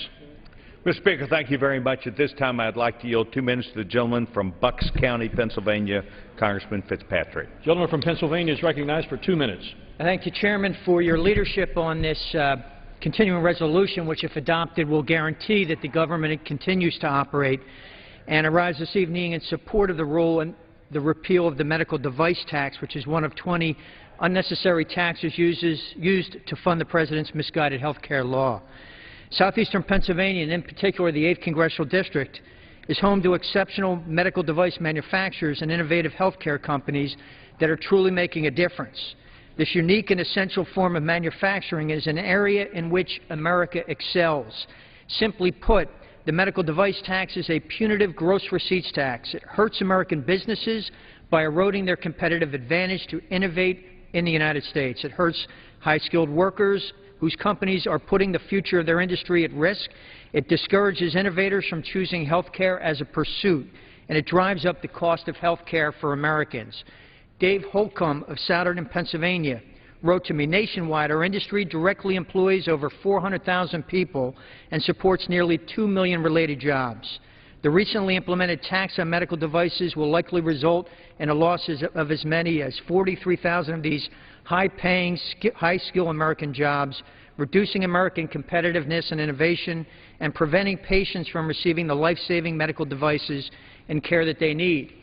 Mr. Speaker, thank you very much. At this time, I'd like to yield 2 minutes to the gentleman from Bucks County, Pennsylvania, Congressman Fitzpatrick. Gentleman from Pennsylvania is recognized for 2 minutes. Thank you, Chairman, for your leadership on this continuing resolution, which, if adopted, will guarantee that the government continues to operate. And I rise this evening in support of the rule and the repeal of the medical device tax, which is one of 20 unnecessary taxes used to fund the President's misguided health care law. Southeastern Pennsylvania, and in particular the 8th Congressional District, is home to exceptional medical device manufacturers and innovative health care companies that are truly making a difference. This unique and essential form of manufacturing is an area in which America excels. Simply put, the medical device tax is a punitive gross receipts tax. It hurts American businesses by eroding their competitive advantage to innovate in the United States. It hurts high-skilled workers whose companies are putting the future of their industry at risk. It discourages innovators from choosing health care as a pursuit, and it drives up the cost of health care for Americans. Dave Holcomb of Souderton, Pennsylvania, wrote to me, nationwide, our industry directly employs over 400,000 people and supports nearly 2 million related jobs. The recently implemented tax on medical devices will likely result in a loss of as many as 43,000 of these high-paying, high-skill American jobs, reducing American competitiveness and innovation, and preventing patients from receiving the life-saving medical devices and care that they need.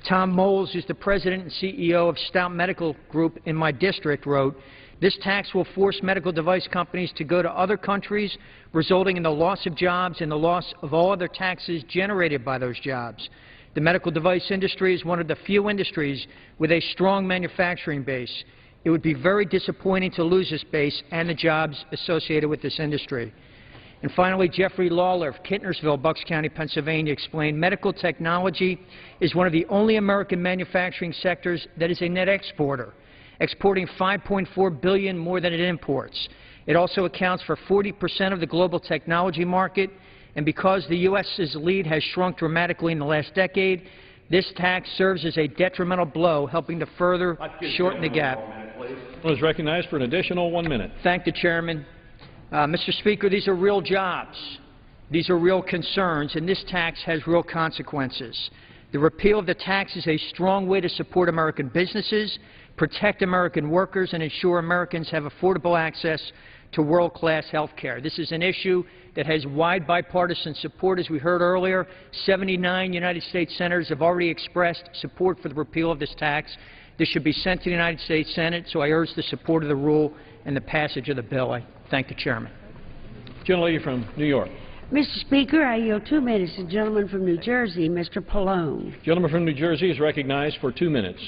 Tom Moles, who's the president and CEO of Stout Medical Group in my district, wrote, this tax will force medical device companies to go to other countries, resulting in the loss of jobs and the loss of all other taxes generated by those jobs. The medical device industry is one of the few industries with a strong manufacturing base. It would be very disappointing to lose this base and the jobs associated with this industry. And finally, Jeffrey Lawler of Kintnersville, Bucks County, Pennsylvania, explained medical technology is one of the only American manufacturing sectors that is a net exporter, exporting $5.4 billion more than it imports. It also accounts for 40% of the global technology market, and because the U.S.'s lead has shrunk dramatically in the last decade, this tax serves as a detrimental blow, helping to further shorten the gap. Is recognized for an additional 1 minute. Thank the Chairman. Mr. Speaker, these are real jobs. These are real concerns, and this tax has real consequences. The repeal of the tax is a strong way to support American businesses, protect American workers, and ensure Americans have affordable access to world-class health care. This is an issue that has wide bipartisan support. As we heard earlier, 79 United States senators have already expressed support for the repeal of this tax. This should be sent to the United States Senate, so I urge the support of the rule and the passage of the bill. I thank the Chairman. Gentlelady from New York. Mr. Speaker, I yield 2 minutes to the gentleman from New Jersey, Mr. Pallone. Gentleman from New Jersey is recognized for 2 minutes.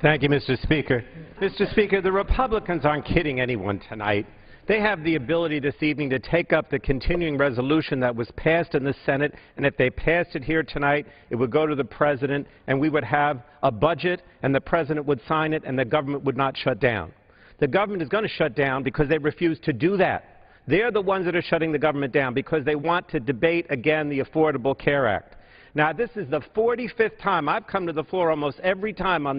Thank you, Mr. Speaker. Mr. Speaker, the Republicans aren't kidding anyone tonight. They have the ability this evening to take up the continuing resolution that was passed in the Senate, and if they passed it here tonight, it would go to the President, and we would have a budget, and the President would sign it, and the government would not shut down. The government is going to shut down because they refuse to do that. They're the ones that are shutting the government down because they want to debate again the Affordable Care Act. Now, this is the 45th time I've come to the floor almost every time on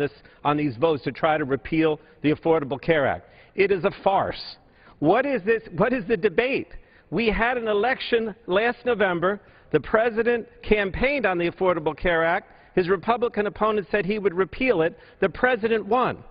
these votes to try to repeal the Affordable Care Act. It is a farce. What is this? What is the debate? We had an election last November. The President campaigned on the Affordable Care Act. His Republican opponent said he would repeal it. The President won.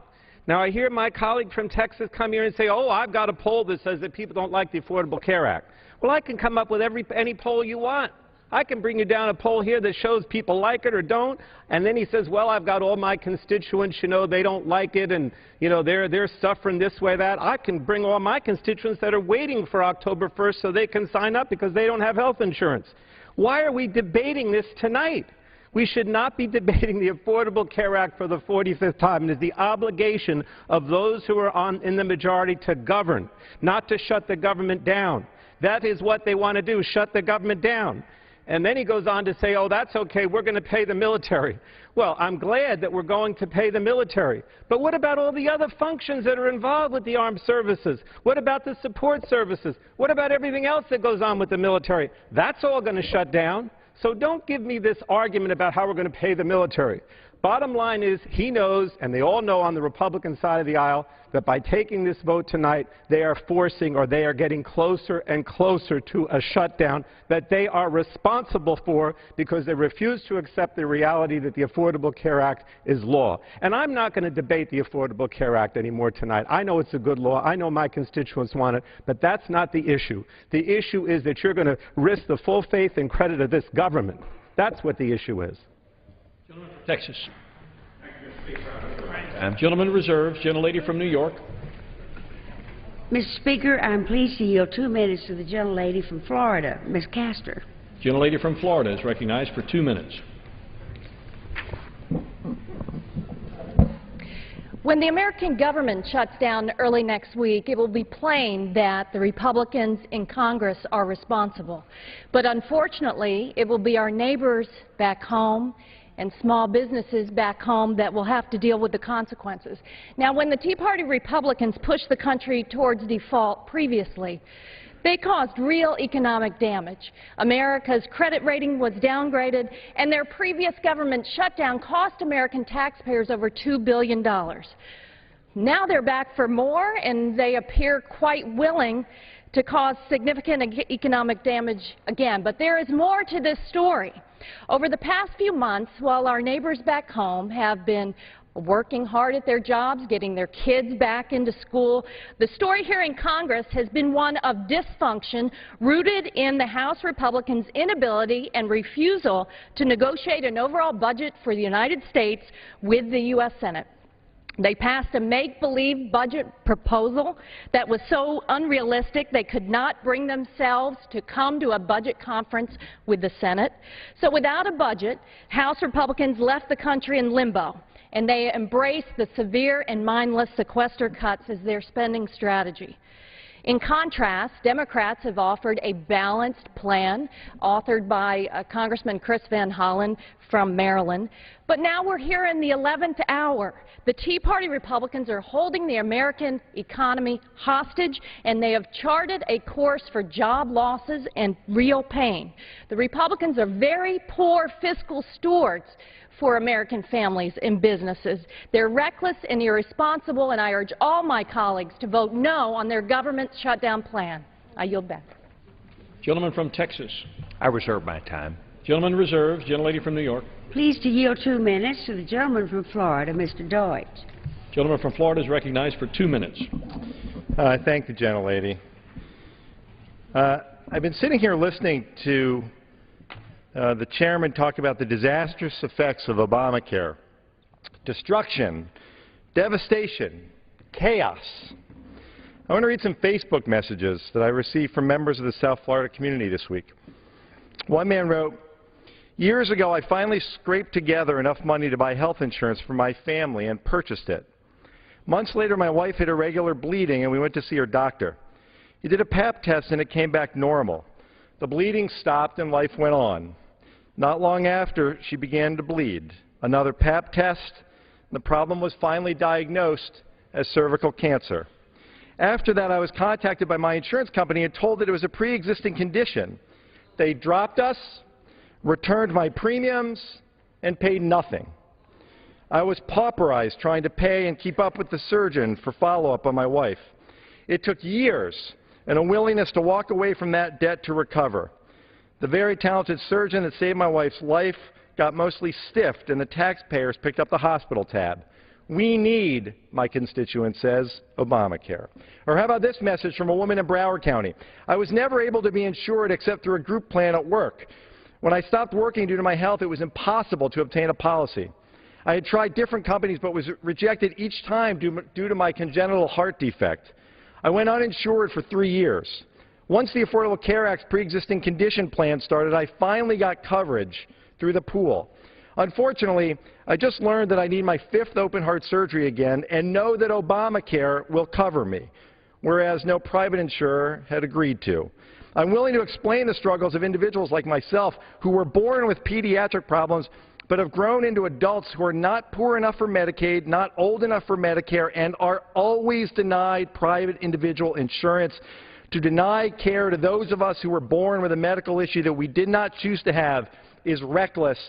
Now, I hear my colleague from Texas come here and say, oh, I've got a poll that says that people don't like the Affordable Care Act. Well, I can come up with any poll you want. I can bring you down a poll here that shows people like it or don't, and then he says, well, I've got all my constituents, you know, they don't like it, and, you know, they're suffering this way, that. I can bring all my constituents that are waiting for October 1st so they can sign up because they don't have health insurance. Why are we debating this tonight? We should not be debating the Affordable Care Act for the 45th time. It is the obligation of those who are in the majority to govern, not to shut the government down. That is what they want to do, shut the government down. And then he goes on to say, oh, that's okay, we're going to pay the military. Well, I'm glad that we're going to pay the military. But what about all the other functions that are involved with the armed services? What about the support services? What about everything else that goes on with the military? That's all going to shut down. So don't give me this argument about how we're going to pay the military. Bottom line is, he knows, and they all know on the Republican side of the aisle, that by taking this vote tonight, they are forcing, or they are getting closer and closer to a shutdown that they are responsible for because they refuse to accept the reality that the Affordable Care Act is law. And I'm not going to debate the Affordable Care Act anymore tonight. I know it's a good law. I know my constituents want it, but that's not the issue. The issue is that you're going to risk the full faith and credit of this government. That's what the issue is. Texas. Gentleman reserves. Gentlelady from New York. Mr. Speaker, I'm pleased to yield 2 minutes to the gentlelady from Florida, Ms. Castor. Gentlelady from Florida is recognized for 2 minutes. When the American government shuts down early next week, it will be plain that the Republicans in Congress are responsible. But unfortunately, it will be our neighbors back home and small businesses back home that will have to deal with the consequences. Now, when the Tea Party Republicans pushed the country towards default previously, they caused real economic damage. America's credit rating was downgraded, and their previous government shutdown cost American taxpayers over $2 billion. Now they're back for more, and they appear quite willing to cause significant economic damage again. But there is more to this story. Over the past few months, while our neighbors back home have been working hard at their jobs, getting their kids back into school, the story here in Congress has been one of dysfunction rooted in the House Republicans' inability and refusal to negotiate an overall budget for the United States with the U.S. Senate. They passed a make-believe budget proposal that was so unrealistic they could not bring themselves to come to a budget conference with the Senate. So without a budget, House Republicans left the country in limbo, and they embraced the severe and mindless sequester cuts as their spending strategy. In contrast, Democrats have offered a balanced plan authored by Congressman Chris Van Hollen from Maryland. But now we're here in the 11th hour. The Tea Party Republicans are holding the American economy hostage, and they have charted a course for job losses and real pain. The Republicans are very poor fiscal stewards for American families and businesses. They're reckless and irresponsible, and I urge all my colleagues to vote no on their government shutdown plan. I yield back. Gentleman from Texas. I reserve my time. Gentleman reserves. Gentlelady from New York. Pleased to yield 2 minutes to the gentleman from Florida, Mr. Deutsch. Gentleman from Florida is recognized for 2 minutes. I thank the gentlelady. I've been sitting here listening to the chairman talk about the disastrous effects of Obamacare. Destruction, devastation, chaos. I want to read some Facebook messages that I received from members of the South Florida community this week. One man wrote, "Years ago, I finally scraped together enough money to buy health insurance for my family and purchased it. Months later, my wife had irregular bleeding, and we went to see her doctor. He did a Pap test, and it came back normal. The bleeding stopped, and life went on. Not long after, she began to bleed. Another Pap test, and the problem was finally diagnosed as cervical cancer. After that, I was contacted by my insurance company and told that it was a pre-existing condition. They dropped us, returned my premiums, and paid nothing. I was pauperized trying to pay and keep up with the surgeon for follow-up on my wife. It took years and a willingness to walk away from that debt to recover. The very talented surgeon that saved my wife's life got mostly stiffed, and the taxpayers picked up the hospital tab. We need, my constituent says, Obamacare." Or how about this message from a woman in Broward County? "I was never able to be insured except through a group plan at work. When I stopped working due to my health, it was impossible to obtain a policy. I had tried different companies but was rejected each time due to my congenital heart defect. I went uninsured for 3 years. Once the Affordable Care Act's pre-existing condition plan started, I finally got coverage through the pool. Unfortunately, I just learned that I need my 5th open heart surgery again and know that Obamacare will cover me, whereas no private insurer had agreed to. I'm willing to explain the struggles of individuals like myself who were born with pediatric problems but have grown into adults who are not poor enough for Medicaid, not old enough for Medicare, and are always denied private individual insurance. To deny care to those of us who were born with a medical issue that we did not choose to have is reckless,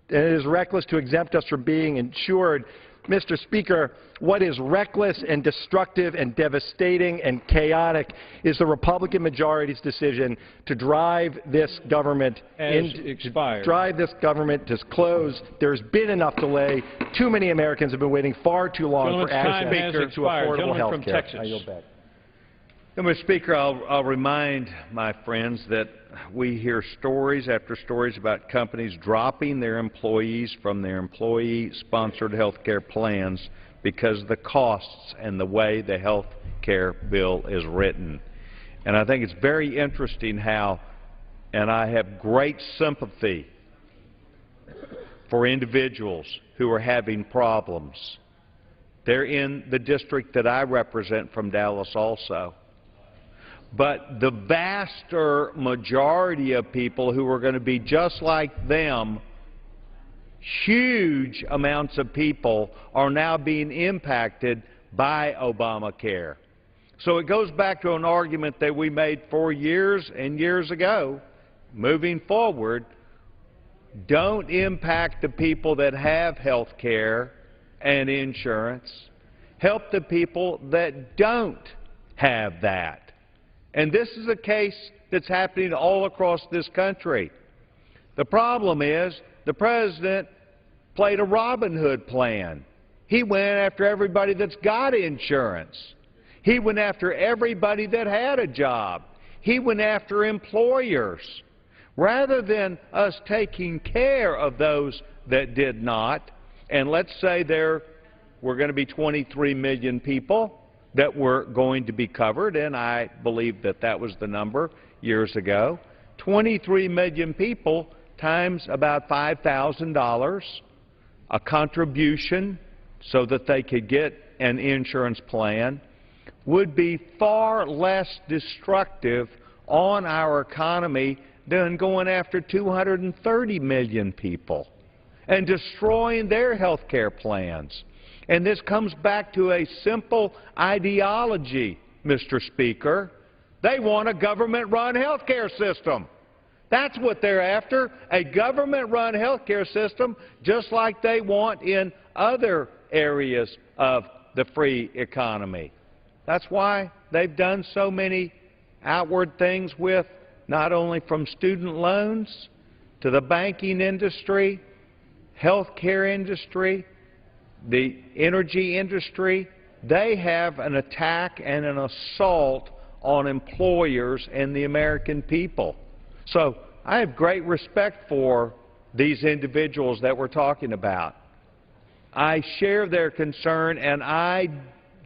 and it is reckless to exempt us from being insured. Mr. Speaker, what is reckless and destructive and devastating and chaotic is the Republican majority's decision to drive this government to close. There's been enough delay. Too many Americans have been waiting far too long for access to affordable health care. I yield back. Mr. Speaker, I'll remind my friends that we hear stories after stories about companies dropping their employees from their employee-sponsored health care plans because of the costs and the way the health care bill is written. And I think it's very interesting how, and I have great sympathy for individuals who are having problems. They're in the district that I represent from Dallas also. But the vaster majority of people who are going to be just like them, huge amounts of people are now being impacted by Obamacare. So it goes back to an argument that we made 4 years and years ago. Moving forward, don't impact the people that have health care and insurance. Help the people that don't have that. And this is a case that's happening all across this country. The problem is the President played a Robin Hood plan. He went after everybody that's got insurance. He went after everybody that had a job. He went after employers. Rather than us taking care of those that did not, and let's say there were going to be 23 million people that were going to be covered, and I believe that that was the number years ago. 23 million people times about $5,000, a contribution so that they could get an insurance plan, would be far less destructive on our economy than going after 230 million people and destroying their health care plans. And this comes back to a simple ideology, Mr. Speaker. They want a government-run health care system. That's what they're after, a government-run health care system, just like they want in other areas of the free economy. That's why they've done so many outward things with not only from student loans to the banking industry, health care industry, the energy industry. They have an attack and an assault on employers and the American people. So I have great respect for these individuals that we're talking about. I share their concern, and I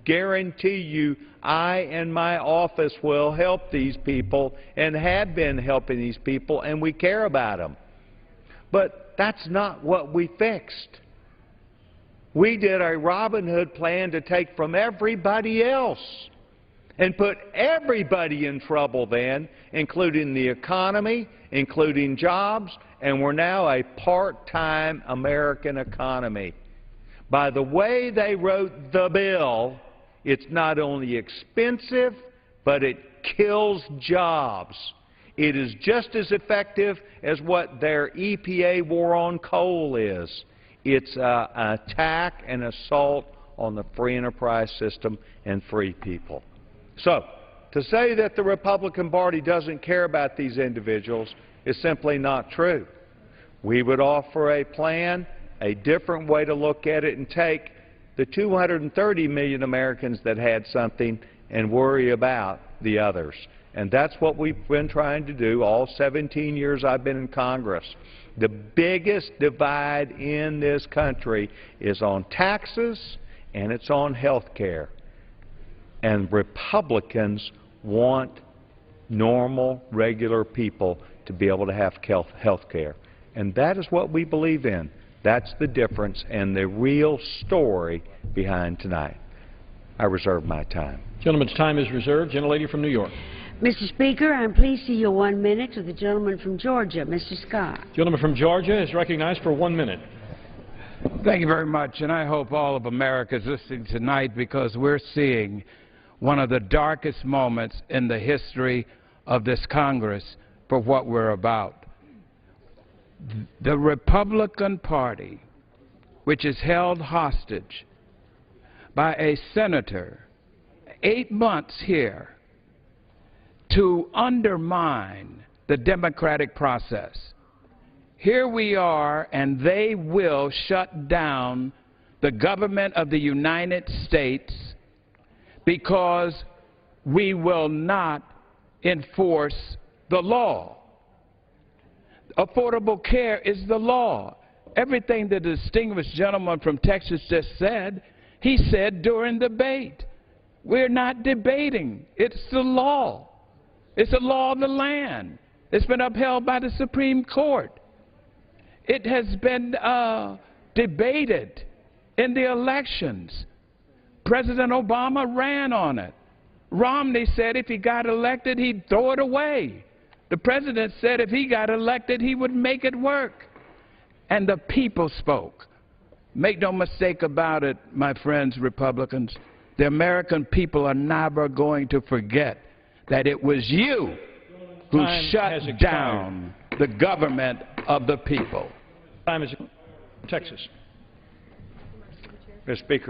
guarantee you I and my office will help these people and have been helping these people, and we care about them. But that's not what we fixed. We did a Robin Hood plan to take from everybody else and put everybody in trouble then, including the economy, including jobs, and we're now a part-time American economy. By the way they wrote the bill, it's not only expensive, but it kills jobs. It is just as effective as what their EPA war on coal is. It's an attack and assault on the free enterprise system and free people. So, to say that the Republican Party doesn't care about these individuals is simply not true. We would offer a plan, a different way to look at it, and take the 230 million Americans that had something and worry about the others. And that's what we've been trying to do all 17 years I've been in Congress. The biggest divide in this country is on taxes and it's on health care. And Republicans want normal, regular people to be able to have health care. And that is what we believe in. That's the difference and the real story behind tonight. I reserve my time. Gentleman's time is reserved. Gentlelady from New York. Mr. Speaker, I'm pleased to yield 1 minute to the gentleman from Georgia, Mr. Scott. Gentleman from Georgia is recognized for 1 minute. Thank you very much, and I hope all of America is listening tonight because we're seeing one of the darkest moments in the history of this Congress for what we're about. The Republican Party, which is held hostage by a senator 8 months here to undermine the democratic process. Here we are, and they will shut down the government of the United States because we will not enforce the law. Affordable care is the law. Everything the distinguished gentleman from Texas just said, he said during the debate. We're not debating. It's the law. It's the law of the land. It's been upheld by the Supreme Court. It has been debated in the elections. President Obama ran on it. Romney said if he got elected, he'd throw it away. The president said if he got elected, he would make it work. And the people spoke. Make no mistake about it, my friends Republicans. The American people are never going to forget that it was you who shut down the government of the people. Time is Texas. Mr. Speaker.